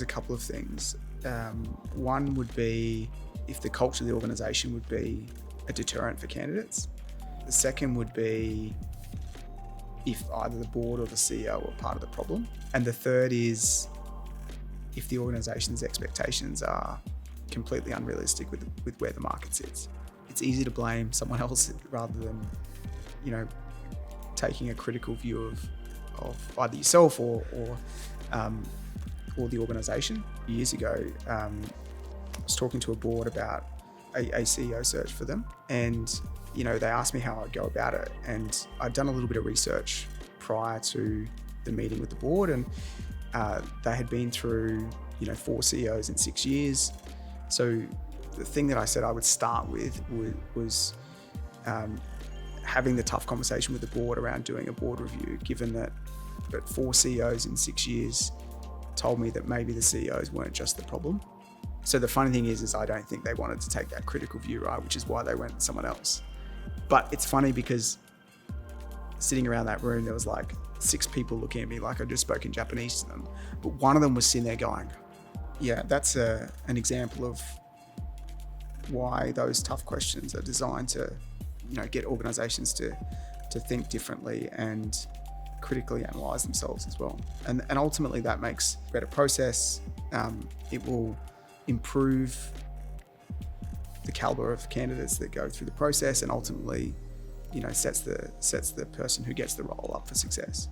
a couple of things. One would be if the culture of the organisation would be a deterrent for candidates. The second would be if either the board or the CEO are part of the problem. And the third is if the organisation's expectations are completely unrealistic with where the market sits. It's easy to blame someone else rather than, taking a critical view of either yourself or the organisation. Years ago, I was talking to a board about a CEO search for them, and they asked me how I'd go about it, and I'd done a little bit of research prior to the meeting with the board, and they had been through 4 CEOs in 6 years. So the thing that I said I would start with was having the tough conversation with the board around doing a board review, given that 4 CEOs in 6 years told me that maybe the CEOs weren't just the problem. So the funny thing is I don't think they wanted to take that critical view, right, which is why they went with someone else. But it's funny because sitting around that room, there was like 6 people looking at me like I'd just spoken Japanese to them. But one of them was sitting there going, yeah, that's an example of why those tough questions are designed to, get organisations to think differently and critically analyse themselves as well. And ultimately that makes a better process. It will improve the calibre of candidates that go through the process, and ultimately, sets the person who gets the role up for success.